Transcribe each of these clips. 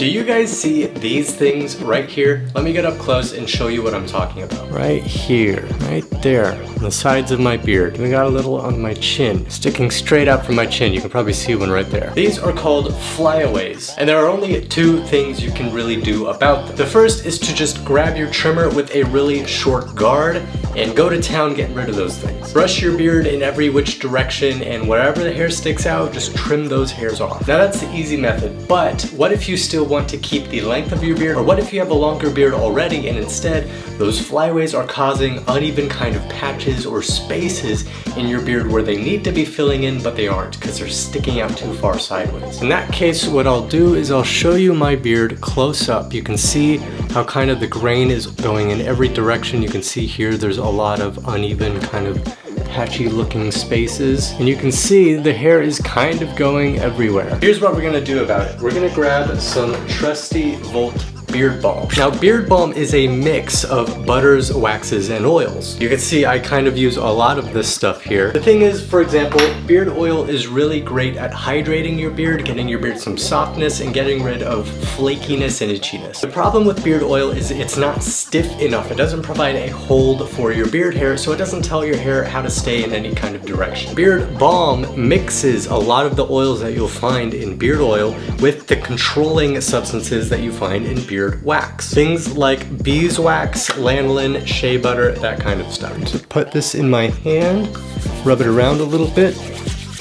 Do you guys see these things right here? Let me get up close and show you what I'm talking about. Right here, right there, on the sides of my beard. I got a little on my chin, sticking straight out from my chin. You can probably see one right there. These are called flyaways, and there are only two things you can really do about them. The first is to just grab your trimmer with a really short guard and go to town getting rid of those things. Brush your beard in every which direction, and wherever the hair sticks out, just trim those hairs off. Now that's the easy method, but what if you still want to keep the length of your beard, or what if you have a longer beard already and instead those flyaways are causing uneven kind of patches or spaces in your beard where they need to be filling in but they aren't because they're sticking out too far sideways. In that case, what I'll do is I'll show you my beard close up. You can see how kind of the grain is going in every direction. You can see here there's a lot of uneven kind of patchy looking spaces, and you can see the hair is kind of going everywhere. Here's what we're gonna do about it. We're gonna grab some trusty Volt beard balm. Now beard balm is a mix of butters, waxes, and oils. You can see I kind of use a lot of this stuff here. The thing is, for example, beard oil is really great at hydrating your beard, getting your beard some softness, and getting rid of flakiness and itchiness. The problem with beard oil is it's not stiff enough. It doesn't provide a hold for your beard hair, so it doesn't tell your hair how to stay in any kind of direction. Beard balm mixes a lot of the oils that you'll find in beard oil with the controlling substances that you find in beard wax. Things like beeswax, lanolin, shea butter, that kind of stuff. So put this in my hand, rub it around a little bit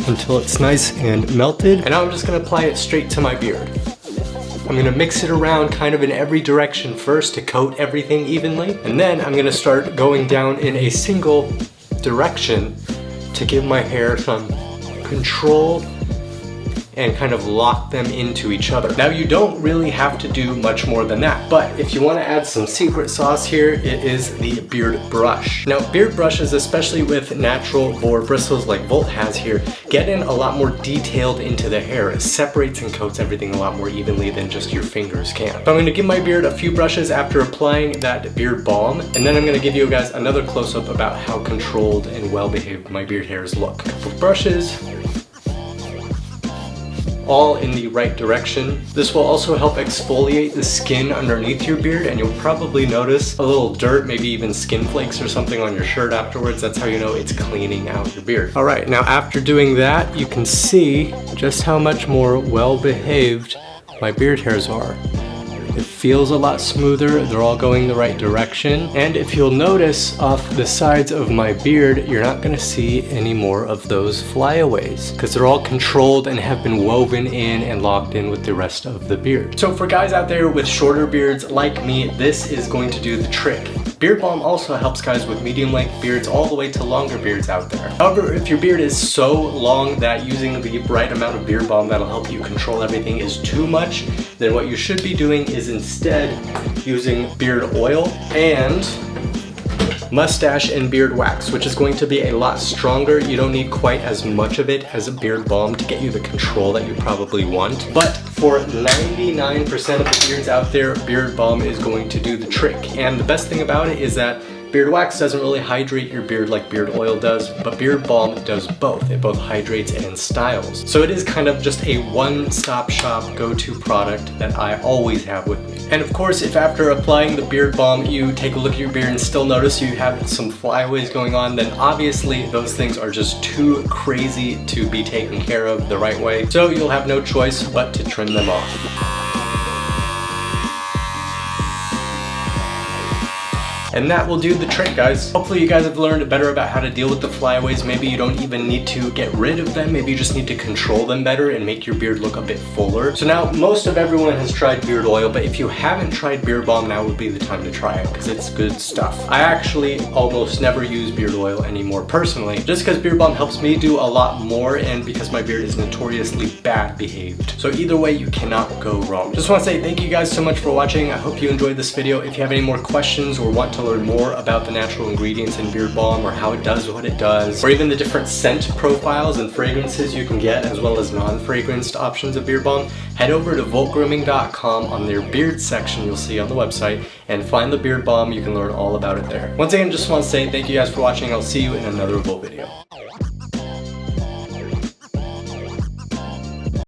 until it's nice and melted. And now I'm just gonna apply it straight to my beard. I'm gonna mix it around kind of in every direction first to coat everything evenly. And then I'm gonna start going down in a single direction to give my hair some control and kind of lock them into each other. Now you don't really have to do much more than that, but if you want to add some secret sauce here, it is the beard brush. Now beard brushes, especially with natural boar bristles like Volt has here, get in a lot more detailed into the hair. It separates and coats everything a lot more evenly than just your fingers can. So I'm going to give my beard a few brushes after applying that beard balm, and then I'm going to give you guys another close-up about how controlled and well-behaved my beard hairs look. A couple brushes, all in the right direction. This will also help exfoliate the skin underneath your beard, and you'll probably notice a little dirt, maybe even skin flakes or something on your shirt afterwards. That's how you know it's cleaning out your beard. All right, now after doing that, you can see just how much more well-behaved my beard hairs are. It feels a lot smoother, they're all going the right direction. And if you'll notice off the sides of my beard, you're not gonna see any more of those flyaways because they're all controlled and have been woven in and locked in with the rest of the beard. So for guys out there with shorter beards like me, this is going to do the trick. Beard balm also helps guys with medium length beards all the way to longer beards out there. However, if your beard is so long that using the right amount of beard balm that'll help you control everything is too much, then what you should be doing is instead using beard oil and mustache and beard wax, which is going to be a lot stronger. You don't need quite as much of it as a beard balm to get you the control that you probably want. But for 99% of the beards out there, beard balm is going to do the trick. And the best thing about it is that beard wax doesn't really hydrate your beard like beard oil does, but beard balm does both. It both hydrates and styles. So it is kind of just a one-stop shop go-to product that I always have with me. And of course, if after applying the beard balm you take a look at your beard and still notice you have some flyaways going on, then obviously those things are just too crazy to be taken care of the right way. So you'll have no choice but to trim them off. And that will do the trick, guys. Hopefully you guys have learned better about how to deal with the flyaways. Maybe you don't even need to get rid of them. Maybe you just need to control them better and make your beard look a bit fuller. So now most of everyone has tried beard oil, but if you haven't tried beard balm, now would be the time to try it because it's good stuff. I actually almost never use beard oil anymore personally, just because beard balm helps me do a lot more and because my beard is notoriously bad behaved. So either way, you cannot go wrong. Just want to say thank you guys so much for watching. I hope you enjoyed this video. If you have any more questions or want to learn more about the natural ingredients in beard balm or how it does what it does, or even the different scent profiles and fragrances you can get, as well as non-fragranced options of beard balm, head over to voltgrooming.com. On their beard section you'll see on the website, and find the beard balm. You can learn all about it there. Once again, just want to say thank you guys for watching. I'll see you in another Volt video.